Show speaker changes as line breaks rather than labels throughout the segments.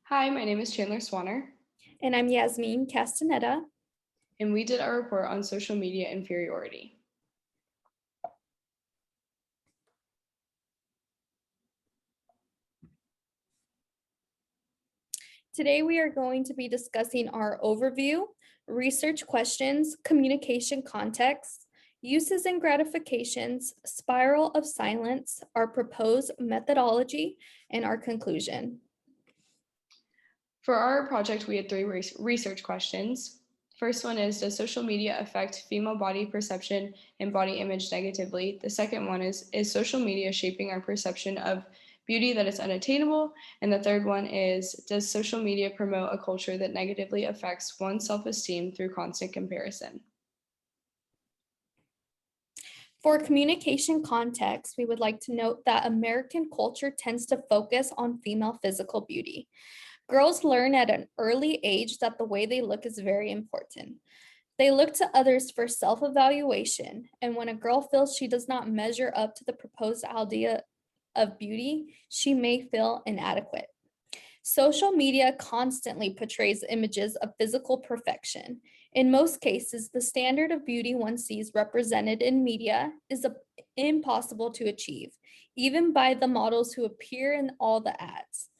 Hi, my name is Chandler Swanner,
And I'm Yasmine Castañeda.
and we did our report on social media inferiority.
Today we are going to be discussing our overview, research questions, communication context, uses and gratifications, spiral of silence, our proposed methodology, and our conclusion.
For our project, we had three research questions. First one is, does social media affect female body perception and body image negatively? The second one is social media shaping our perception of beauty that is unattainable? And the third one is, does social media promote a culture that negatively affects one's self-esteem through constant comparison?
For communication context, we would like to note that American culture tends to focus on female physical beauty. Girls learn at an early age that the way they look is very important. They look to others for self-evaluation, and when a girl feels she does not measure up to the proposed idea of beauty, she may feel inadequate. Social media constantly portrays images of physical perfection. In most cases, the standard of beauty one sees represented in media is impossible to achieve, even by the models who appear in all the ads.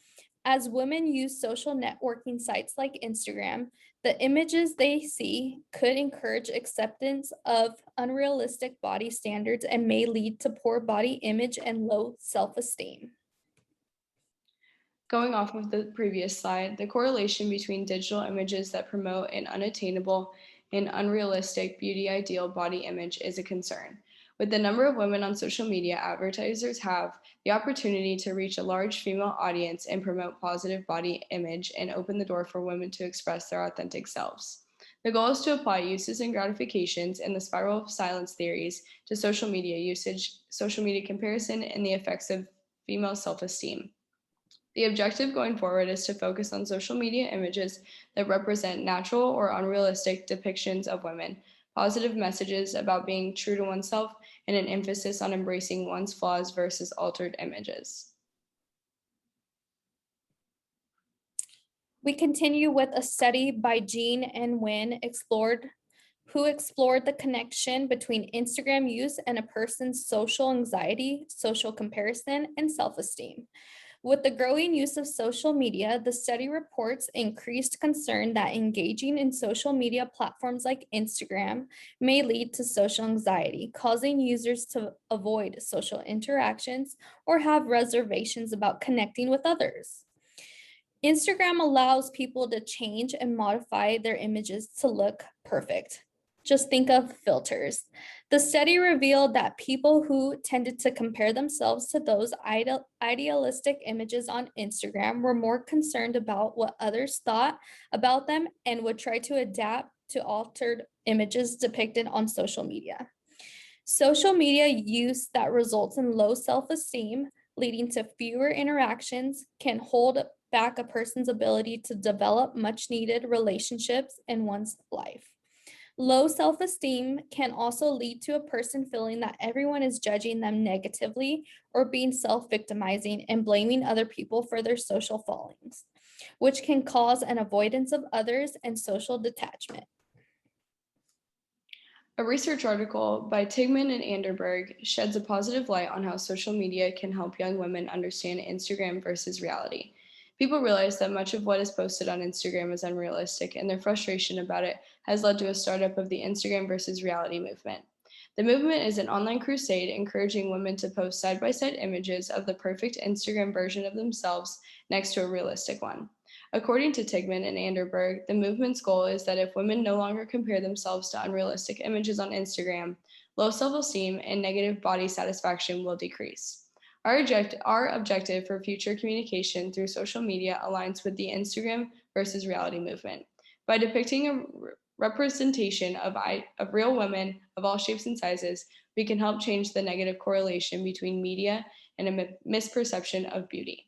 As women use social networking sites like Instagram, the images they see could encourage acceptance of unrealistic body standards and may lead to poor body image and low self-esteem.
Going off of the previous slide, the correlation between digital images that promote an unattainable and unrealistic beauty ideal body image is a concern. With the number of women on social media, advertisers have the opportunity to reach a large female audience and promote positive body image and open the door for women to express their authentic selves. The goal is to apply uses and gratifications and the spiral of silence theories to social media usage, social media comparison, and the effects of female self-esteem. The objective going forward is to focus on social media images that represent natural or unrealistic depictions of women, positive messages about being true to oneself, and an emphasis on embracing one's flaws versus altered images.
We continue with a study by Jean and Wynn who explored the connection between Instagram use and a person's social anxiety, social comparison, and self-esteem. With the growing use of social media, the study reports increased concern that engaging in social media platforms like Instagram may lead to social anxiety, causing users to avoid social interactions or have reservations about connecting with others. Instagram allows people to change and modify their images to look perfect. Just think of filters. The study revealed that people who tended to compare themselves to those idealistic images on Instagram were more concerned about what others thought about them and would try to adapt to altered images depicted on social media. Social media use that results in low self-esteem, leading to fewer interactions, can hold back a person's ability to develop much needed relationships in one's life. Low self-esteem can also lead to a person feeling that everyone is judging them negatively or being self-victimizing and blaming other people for their social fallings, which can cause an avoidance of others and social detachment.
A research article by Tigman and Anderberg sheds a positive light on how social media can help young women understand Instagram versus reality. People realize that much of what is posted on Instagram is unrealistic, and their frustration about it has led to a startup of the Instagram versus reality movement. The movement is an online crusade encouraging women to post side by side images of the perfect Instagram version of themselves next to a realistic one. According to Tigman and Anderberg, the movement's goal is that if women no longer compare themselves to unrealistic images on Instagram, low self-esteem and negative body satisfaction will decrease. Our objective for future communication through social media aligns with the Instagram versus reality movement. By depicting a representation of real women of all shapes and sizes, we can help change the negative correlation between media and a misperception of beauty.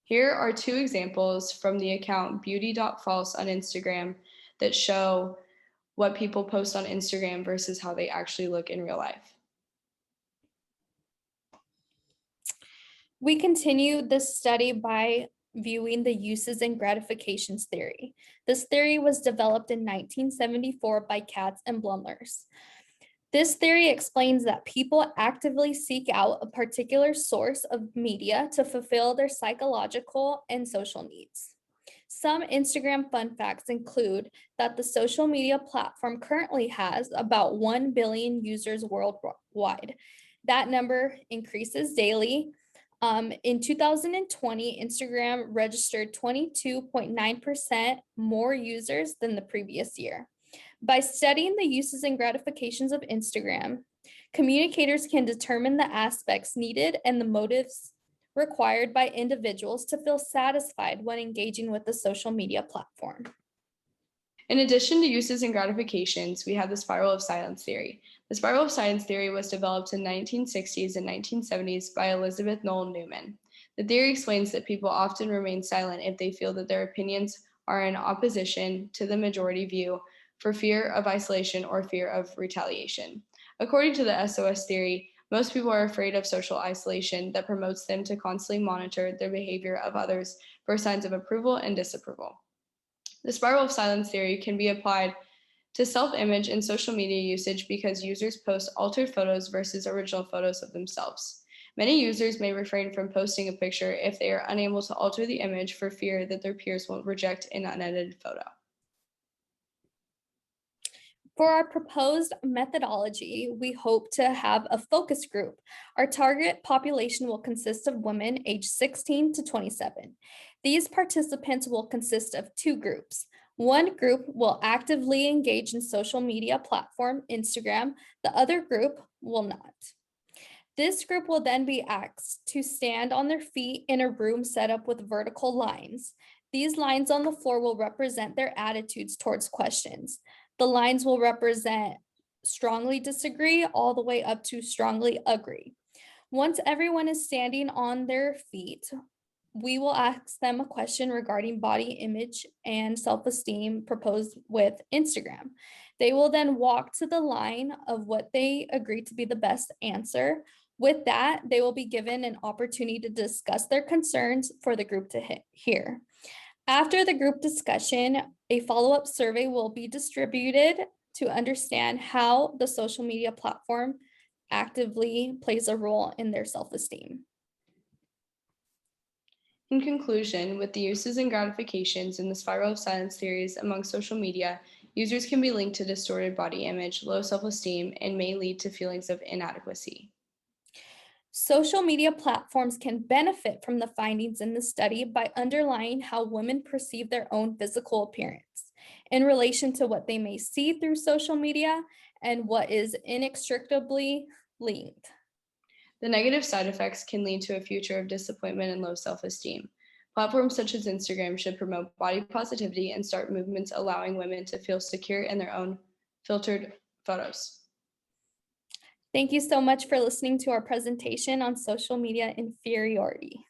Here are two examples from the account beauty.false on Instagram that show what people post on Instagram versus how they actually look in real life.
We continue this study by viewing the uses and gratifications theory. This theory was developed in 1974 by Katz and Blumlers. This theory explains that people actively seek out a particular source of media to fulfill their psychological and social needs. Some Instagram fun facts include that the social media platform currently has about 1 billion users worldwide. That number increases daily. In 2020, Instagram registered 22.9% more users than the previous year. By studying the uses and gratifications of Instagram, communicators can determine the aspects needed and the motives required by individuals to feel satisfied when engaging with the social media platform.
In addition to uses and gratifications, we have the spiral of silence theory. The spiral of silence theory was developed in the 1960s and 1970s by Elizabeth Noel Newman. The theory explains that people often remain silent if they feel that their opinions are in opposition to the majority view for fear of isolation or fear of retaliation. According to the SOS theory, most people are afraid of social isolation that promotes them to constantly monitor the behavior of others for signs of approval and disapproval. The spiral of silence theory can be applied to self-image and social media usage because users post altered photos versus original photos of themselves. Many users may refrain from posting a picture if they are unable to alter the image for fear that their peers will reject an unedited photo.
For our proposed methodology, we hope to have a focus group. Our target population will consist of women aged 16 to 27. These participants will consist of two groups. One group will actively engage in social media platform Instagram. The other group will not. This group will then be asked to stand on their feet in a room set up with vertical lines. These lines on the floor will represent their attitudes towards questions. The lines will represent strongly disagree all the way up to strongly agree. Once everyone is standing on their feet, we will ask them a question regarding body image and self-esteem proposed with Instagram. They will then walk to the line of what they agree to be the best answer. With that, they will be given an opportunity to discuss their concerns for the group to hear. After the group discussion, a follow-up survey will be distributed to understand how the social media platform actively plays a role in their self-esteem.
In conclusion, with the uses and gratifications in the spiral of silence theories among social media, users can be linked to distorted body image, low self-esteem, and may lead to feelings of inadequacy.
Social media platforms can benefit from the findings in the study by underlying how women perceive their own physical appearance in relation to what they may see through social media and what is inextricably linked.
The negative side effects can lead to a future of disappointment and low self-esteem. Platforms such as Instagram should promote body positivity and start movements allowing women to feel secure in their own filtered photos.
Thank you so much for listening to our presentation on social media inferiority.